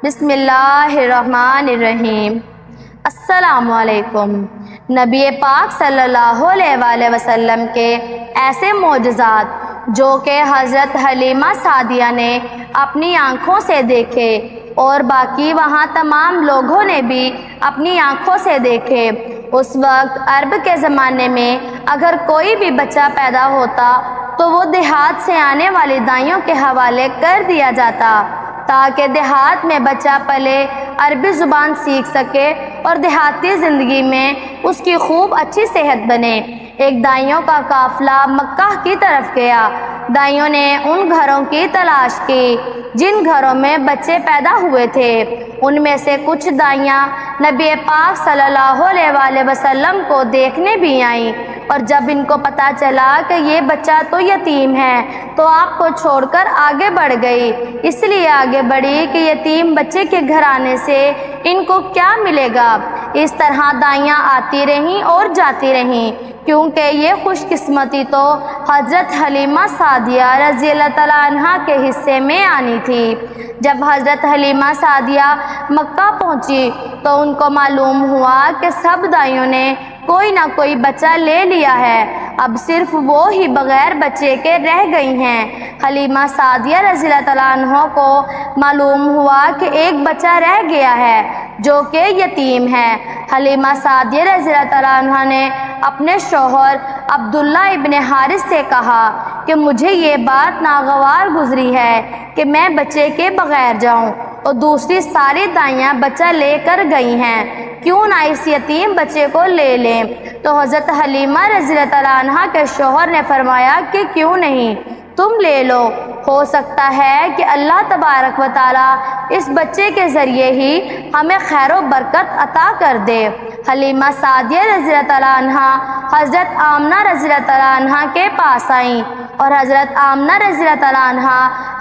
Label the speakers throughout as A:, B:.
A: بسم اللہ الرحمن الرحیم۔ السلام علیکم۔ نبی پاک صلی اللہ علیہ وآلہ وسلم کے ایسے معجزات جو کہ حضرت حلیمہ سعدیہ نے اپنی آنکھوں سے دیکھے اور باقی وہاں تمام لوگوں نے بھی اپنی آنکھوں سے دیکھے۔ اس وقت عرب کے زمانے میں اگر کوئی بھی بچہ پیدا ہوتا تو وہ دیہات سے آنے والی دائیوں کے حوالے کر دیا جاتا تاکہ دیہات میں بچہ پلے، عربی زبان سیکھ سکے اور دیہاتی زندگی میں اس کی خوب اچھی صحت بنے۔ ایک دائیوں کا قافلہ مکہ کی طرف گیا۔ دائیوں نے ان گھروں کی تلاش کی جن گھروں میں بچے پیدا ہوئے تھے۔ ان میں سے کچھ دائیاں نبی پاک صلی اللہ علیہ وآلہ وسلم کو دیکھنے بھی آئیں، اور جب ان کو پتہ چلا کہ یہ بچہ تو یتیم ہے تو آپ کو چھوڑ کر آگے بڑھ گئی۔ اس لیے آگے بڑھی کہ یتیم بچے کے گھرانے سے ان کو کیا ملے گا۔ اس طرح دائیاں آتی رہیں اور جاتی رہیں، کیونکہ یہ خوش قسمتی تو حضرت حلیمہ سعدیہ رضی اللہ تعالیٰ عنہا کے حصے میں آنی تھی۔ جب حضرت حلیمہ سعدیہ مکہ پہنچی تو ان کو معلوم ہوا کہ سب دائیوں نے کوئی نہ کوئی بچہ لے لیا ہے، اب صرف وہ ہی بغیر بچے کے رہ گئی ہیں۔ حلیمہ سعدیہ رضی اللہ تعالیٰ عنہ کو معلوم ہوا کہ ایک بچہ رہ گیا ہے جو کہ یتیم ہے۔ حلیمہ سعدیہ رضی اللہ تعالیٰ عنہ نے اپنے شوہر عبداللہ ابن حارث سے کہا کہ مجھے یہ بات ناگوار گزری ہے کہ میں بچے کے بغیر جاؤں، اور دوسری ساری دائیاں بچہ لے کر گئی ہیں، کیوں نہ اس یتیم بچے کو لے لیں۔ تو حضرت حلیمہ رضی اللہ تعالیٰ عنہ کے شوہر نے فرمایا کہ کیوں نہیں، تم لے لو، ہو سکتا ہے کہ اللہ تبارک و تعالیٰ اس بچے کے ذریعے ہی ہمیں خیر و برکت عطا کر دے۔ حلیمہ سعدیہ رضی اللہ تعالیٰ عنہ حضرت آمنہ رضی اللہ تعالیٰ عنہ کے پاس آئیں، اور حضرت آمنہ رضی اللہ تعالیٰ عنہ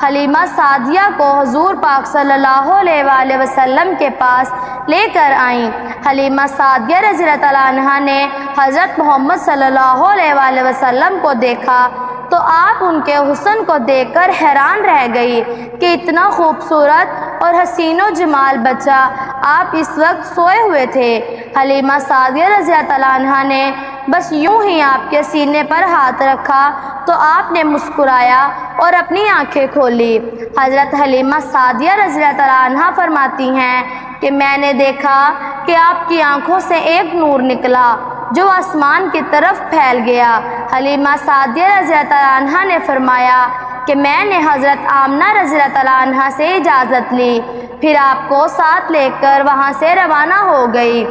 A: حلیمہ سعدیہ کو حضور پاک صلی اللہ علیہ وآلہ وسلم کے پاس لے کر آئیں۔ حلیمہ سعدیہ رضی اللہ تعالیٰ عنہ نے حضرت محمد صلی اللہ علیہ وآلہ وسلم کو دیکھا تو آپ ان کے حسن کو دیکھ کر حیران رہ گئی کہ اتنا خوبصورت اور حسین و جمال بچہ آپ اس وقت سوئے ہوئے تھے۔ حلیمہ سعدیہ رضی اللہ تعالیٰ عنہ نے بس یوں ہی آپ کے سینے پر ہاتھ رکھا تو آپ نے مسکرایا اور اپنی آنکھیں کھولی۔ حضرت حلیمہ سعدیہ رضی اللہ تعالیٰ عنہ فرماتی ہیں کہ میں نے دیکھا کہ آپ کی آنکھوں سے ایک نور نکلا جو آسمان کی طرف پھیل گیا۔ حلیمہ سعدیہ رضی اللہ تعالیٰ عنہ نے فرمایا کہ میں نے حضرت آمنہ رضی اللہ تعالیٰ عنہ سے اجازت لی، پھر آپ کو ساتھ لے کر وہاں سے روانہ ہو گئی۔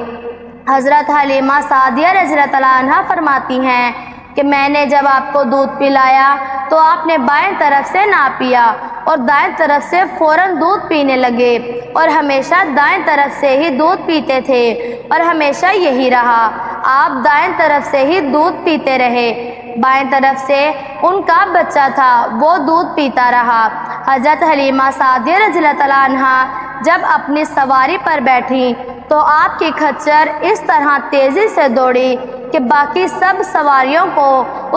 A: حضرت حلیمہ سعدیہ رضی اللہ تعالیٰ عنہ فرماتی ہیں کہ میں نے جب آپ کو دودھ پلایا تو آپ نے بائیں طرف سے نہ پیا اور دائیں طرف سے فوراً دودھ پینے لگے، اور ہمیشہ دائیں طرف سے ہی دودھ پیتے تھے اور ہمیشہ یہی رہا، آپ دائیں طرف سے ہی دودھ پیتے رہے، بائیں طرف سے ان کا بچہ تھا وہ دودھ پیتا رہا۔ حضرت حلیمہ سعدیہ رضی اللہ تعالیٰ عنہ جب اپنی سواری پر بیٹھی تو آپ کی کھچر اس طرح تیزی سے دوڑی کہ باقی سب سواریوں کو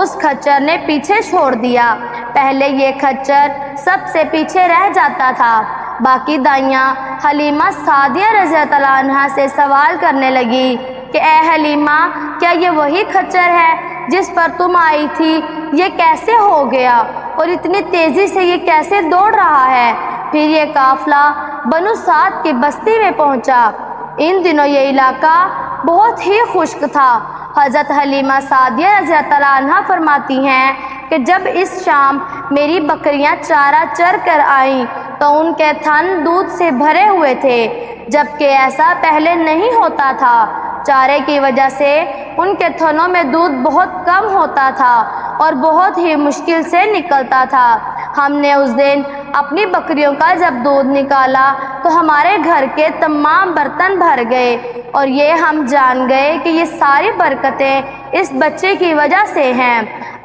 A: اس کھچر نے پیچھے چھوڑ دیا۔ پہلے یہ کھچر سب سے پیچھے رہ جاتا تھا۔ باقی دائیاں حلیمہ سعدیہ رضی اللہ تعالیٰ عنہ سے سوال کرنے لگی کہ اے حلیمہ، کیا یہ وہی کھچر ہے جس پر تم آئی تھی؟ یہ کیسے ہو گیا اور اتنی تیزی سے یہ کیسے دوڑ رہا ہے؟ پھر یہ قافلہ بنو سعد کی بستی میں پہنچا۔ ان دنوں یہ علاقہ بہت ہی خشک تھا۔ حضرت حلیمہ سعدیہ رضی اللہ تعالیٰ عنہ فرماتی ہیں کہ جب اس شام میری بکریاں چارہ چر کر آئیں تو ان کے تھن دودھ سے بھرے ہوئے تھے، جبکہ ایسا پہلے نہیں ہوتا تھا۔ چارے کی وجہ سے ان کے تھنوں میں دودھ بہت کم ہوتا تھا اور بہت ہی مشکل سے نکلتا تھا۔ ہم نے اس دن اپنی بکریوں کا جب دودھ نکالا تو ہمارے گھر کے تمام برتن بھر گئے، اور یہ ہم جان گئے کہ یہ ساری برکتیں اس بچے کی وجہ سے ہیں۔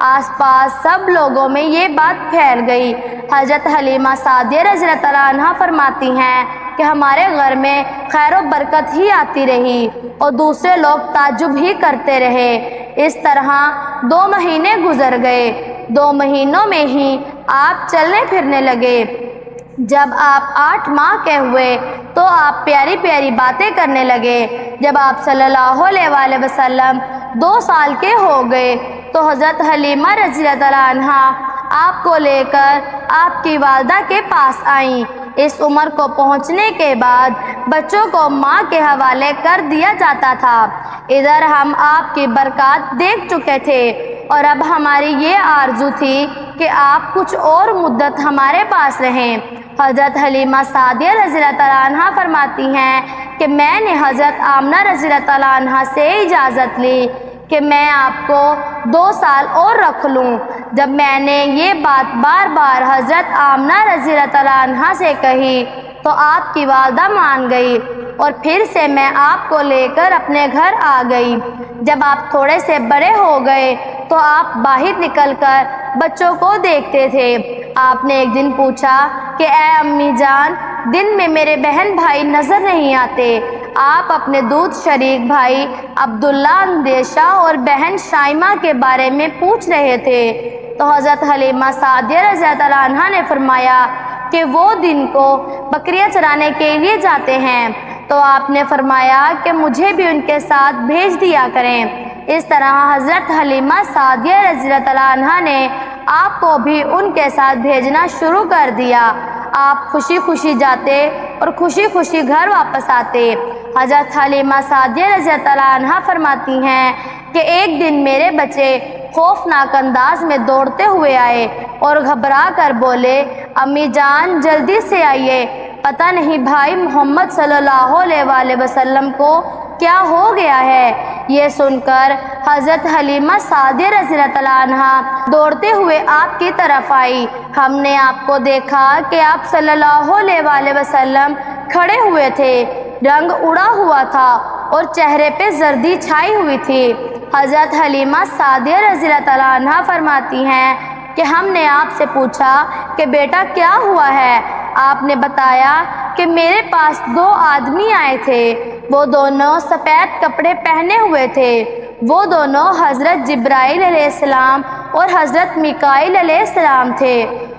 A: آس پاس سب لوگوں میں یہ بات پھیل گئی۔ حضرت حلیمہ سعدیہ رضی اللہ تعالیٰ عنہ فرماتی ہیں کہ ہمارے گھر میں خیر و برکت ہی آتی رہی اور دوسرے لوگ تعجب ہی کرتے رہے۔ اس طرح 2 مہینے گزر گئے۔ 2 مہینوں میں ہی آپ چلنے پھرنے لگے۔ جب آپ 8 ماہ کے ہوئے تو آپ پیاری پیاری باتیں کرنے لگے۔ جب آپ صلی اللہ علیہ وآلہ وسلم 2 سال کے ہو گئے تو حضرت حلیمہ رضی اللہ تعالیٰ عنہا آپ کو لے کر آپ کی والدہ کے پاس آئیں۔ اس عمر کو پہنچنے کے بعد بچوں کو ماں کے حوالے کر دیا جاتا تھا۔ ادھر ہم آپ کی برکات دیکھ چکے تھے اور اب ہماری یہ آرزو تھی کہ آپ کچھ اور مدت ہمارے پاس رہیں۔ حضرت حلیمہ سعدیہ رضی اللہ تعالیٰ عنہا فرماتی ہیں کہ میں نے حضرت آمنہ رضی اللہ تعالیٰ عنہا سے اجازت لی کہ میں آپ کو 2 سال اور رکھ لوں۔ جب میں نے یہ بات بار بار حضرت آمنہ رضی اللہ تعالیٰ عنہا سے کہی تو آپ کی والدہ مان گئی اور پھر سے میں آپ کو لے کر اپنے گھر آ گئی۔ جب آپ تھوڑے سے بڑے ہو گئے تو آپ باہر نکل کر بچوں کو دیکھتے تھے۔ آپ نے ایک دن پوچھا کہ اے امی جان، دن میں میرے بہن بھائی نظر نہیں آتے۔ آپ اپنے دودھ شریک بھائی عبداللہ اندیشہ اور بہن شائمہ کے بارے میں پوچھ رہے تھے تو حضرت حلیمہ سعدیہ رضی اللہ تعالیٰ عنہا نے فرمایا کہ وہ دن کو بکریاں چرانے کے لیے جاتے ہیں۔ تو آپ نے فرمایا کہ مجھے بھی ان کے ساتھ بھیج دیا کریں۔ اس طرح حضرت حلیمہ سعدیہ رضی اللہ تعالیٰ عنہا نے آپ کو بھی ان کے ساتھ بھیجنا شروع کر دیا۔ آپ خوشی خوشی جاتے اور خوشی خوشی گھر واپس آتے۔ حضرت حلیمہ سعدیہ رضی اللہ تعالیٰ عنہا فرماتی ہیں کہ ایک دن میرے بچے خوفناک انداز میں دوڑتے ہوئے آئے اور گھبرا کر بولے، امی جان جلدی سے آئیے، پتہ نہیں بھائی محمد صلی اللہ علیہ وآلہ وسلم کو کیا ہو گیا ہے۔ یہ سن کر حضرت حلیمہ سعدیہ رضی اللہ تعالیٰ عنہا دوڑتے ہوئے آپ کی طرف آئی۔ ہم نے آپ کو دیکھا کہ آپ صلی اللہ علیہ وآلہ وسلم کھڑے ہوئے تھے، رنگ اڑا ہوا تھا اور چہرے پہ زردی چھائی ہوئی تھی۔ حضرت حلیمہ سعدیہ رضی اللہ تعالیٰ عنہا فرماتی ہیں کہ ہم نے آپ سے پوچھا کہ بیٹا کیا ہوا ہے؟ آپ نے بتایا کہ میرے پاس 2 آدمی آئے تھے، وہ دونوں سفید کپڑے پہنے ہوئے تھے۔ وہ دونوں حضرت جبرائیل علیہ السلام اور حضرت میکائیل علیہ السلام تھے۔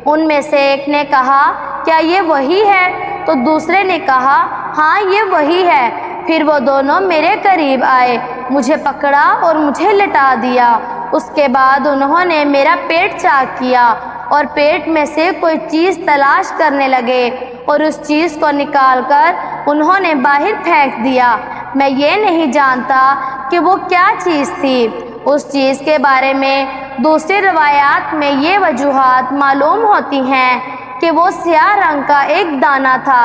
A: ان میں سے ایک نے کہا کیا یہ وہی ہے؟ تو دوسرے نے کہا ہاں یہ وہی ہے۔ پھر وہ دونوں میرے قریب آئے، مجھے پکڑا اور مجھے لٹا دیا۔ اس کے بعد انہوں نے میرا پیٹ چاک کیا اور پیٹ میں سے کوئی چیز تلاش کرنے لگے اور اس چیز کو نکال کر انہوں نے باہر پھینک دیا۔ میں یہ نہیں جانتا کہ وہ کیا چیز تھی۔ اس چیز کے بارے میں دوسری روایات میں یہ وجوہات معلوم ہوتی ہیں کہ وہ سیاہ رنگ کا ایک دانہ تھا۔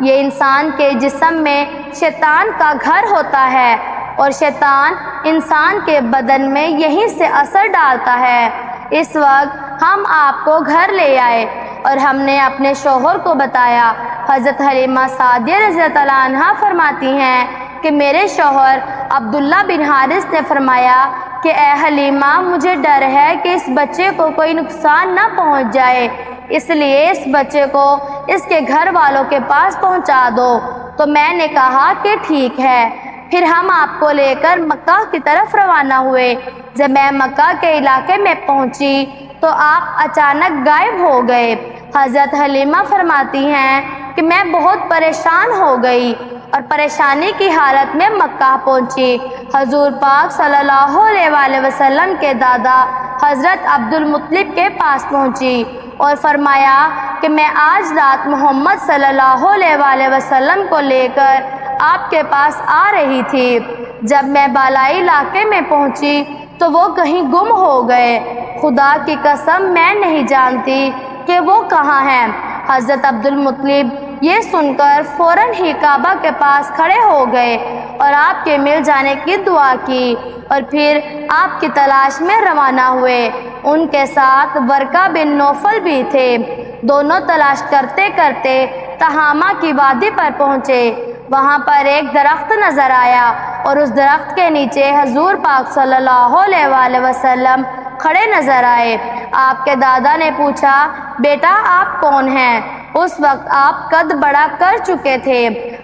A: یہ انسان کے جسم میں شیطان کا گھر ہوتا ہے اور شیطان انسان کے بدن میں یہیں سے اثر ڈالتا ہے۔ اس وقت ہم آپ کو گھر لے آئے اور ہم نے اپنے شوہر کو بتایا۔ حضرت حلیمہ سعدیہ رضی اللہ عنہا فرماتی ہیں کہ میرے شوہر عبداللہ بن حارث نے فرمایا کہ اے حلیمہ مجھے ڈر ہے کہ اس بچے کو کوئی نقصان نہ پہنچ جائے، اس لیے اس بچے کو اس کے گھر والوں کے پاس پہنچا دو۔ تو میں نے کہا کہ ٹھیک ہے۔ پھر ہم آپ کو لے کر مکہ کی طرف روانہ ہوئے۔ جب میں مکہ کے علاقے میں پہنچی تو آپ اچانک غائب ہو گئے۔ حضرت حلیمہ فرماتی ہیں کہ میں بہت پریشان ہو گئی اور پریشانی کی حالت میں مکہ پہنچی۔ حضور پاک صلی اللہ علیہ وآلہ وسلم کے دادا حضرت عبد المطلب کے پاس پہنچی اور فرمایا کہ میں آج رات محمد صلی اللہ علیہ وآلہ وسلم کو لے کر آپ کے پاس آ رہی تھی۔ جب میں بالائی علاقے میں پہنچی تو وہ کہیں گم ہو گئے۔ خدا کی قسم میں نہیں جانتی کہ وہ کہاں ہیں۔ حضرت عبد المطلب یہ سن کر فوراً ہی کعبہ کے پاس کھڑے ہو گئے اور آپ کے مل جانے کی دعا کی اور پھر آپ کی تلاش میں روانہ ہوئے۔ ان کے ساتھ ورقہ بن نوفل بھی تھے۔ دونوں تلاش کرتے کرتے تہامہ کی وادی پر پہنچے۔ وہاں پر ایک درخت نظر آیا اور اس درخت کے نیچے حضور پاک صلی اللہ علیہ وآلہ وسلم کھڑے نظر آئے۔ آپ کے دادا نے پوچھا بیٹا آپ کون ہیں؟ اس وقت آپ قد بڑا کر چکے تھے۔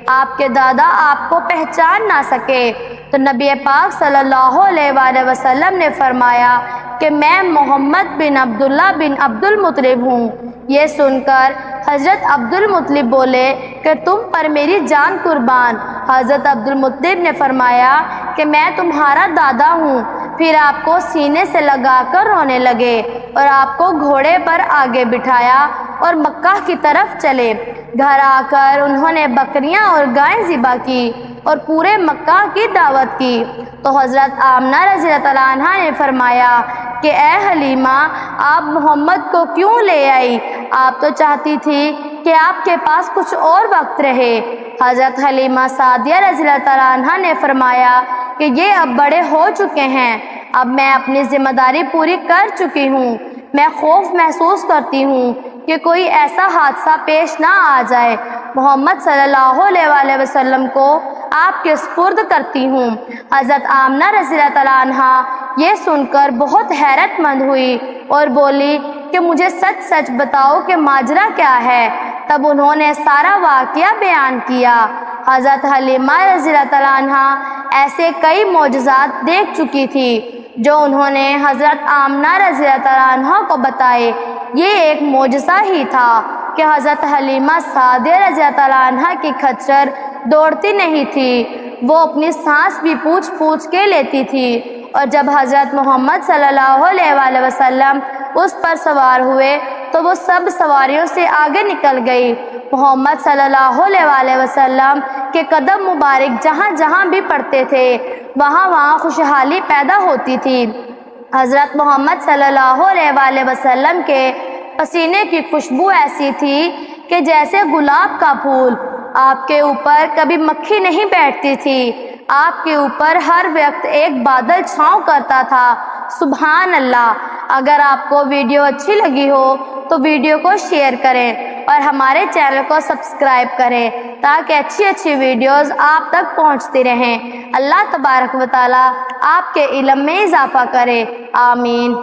A: آپ کے دادا آپ کو پہچان نہ سکے تو نبی پاک صلی اللہ علیہ وآلہ وسلم نے فرمایا کہ میں محمد بن عبداللہ بن عبد المطلب ہوں۔ یہ سن کر حضرت عبدالمطلب بولے کہ تم پر میری جان قربان۔ حضرت عبدالمطلب نے فرمایا کہ میں تمہارا دادا ہوں۔ پھر آپ کو سینے سے لگا کر رونے لگے اور آپ کو گھوڑے پر آگے بٹھایا اور مکہ کی طرف چلے۔ گھر آ کر انہوں نے بکریاں اور گائیں ذبح کی اور پورے مکہ کی دعوت کی۔ تو حضرت آمنہ رضی اللہ تعالیٰ عنہ نے فرمایا کہ اے حلیمہ، آپ محمد کو کیوں لے آئی؟ آپ تو چاہتی تھی کہ آپ کے پاس کچھ اور وقت رہے۔ حضرت حلیمہ سعدیہ رضی اللہ تعالیٰ عنہ نے فرمایا کہ یہ اب بڑے ہو چکے ہیں، اب میں اپنی ذمہ داری پوری کر چکی ہوں۔ میں خوف محسوس کرتی ہوں کہ کوئی ایسا حادثہ پیش نہ آ جائے۔ محمد صلی اللہ علیہ وآلہ وسلم کو آپ کے سپرد کرتی ہوں۔ حضرت آمنہ رضی اللہ تعالیٰ عنہا یہ سن کر بہت حیرت مند ہوئی اور بولی کہ مجھے سچ سچ بتاؤ کہ ماجرا کیا ہے۔ تب انہوں نے سارا واقعہ بیان کیا۔ حضرت حلیمہ رضی اللہ تعالیٰ عنہا ایسے کئی معجزات دیکھ چکی تھی جو انہوں نے حضرت آمنہ رضی اللہ تعالیٰ عنہ کو بتائے۔ یہ ایک معجزہ ہی تھا کہ حضرت حلیمہ سعدیہ رضی اللہ تعالیٰ عنہ کی کھچر دوڑتی نہیں تھی، وہ اپنی سانس بھی پوچھ پوچھ کے لیتی تھی۔ اور جب حضرت محمد صلی اللہ علیہ وآلہ وسلم اس پر سوار ہوئے تو وہ سب سواریوں سے آگے نکل گئی۔ محمد صلی اللہ علیہ وآلہ وسلم کے قدم مبارک جہاں جہاں بھی پڑتے تھے وہاں وہاں خوشحالی پیدا ہوتی تھی۔ حضرت محمد صلی اللہ علیہ وآلہ وسلم کے پسینے کی خوشبو ایسی تھی کہ جیسے گلاب کا پھول۔ آپ کے اوپر کبھی مکھی نہیں بیٹھتی تھی، آپ کے اوپر ہر وقت ایک بادل چھاؤں کرتا تھا۔ سبحان اللہ۔ اگر آپ کو ویڈیو اچھی لگی ہو تو ویڈیو کو شیئر کریں اور ہمارے چینل کو سبسکرائب کریں تاکہ اچھی اچھی ویڈیوز آپ تک پہنچتی رہیں۔ اللہ تبارک و تعالی آپ کے علم میں اضافہ کرے، آمین۔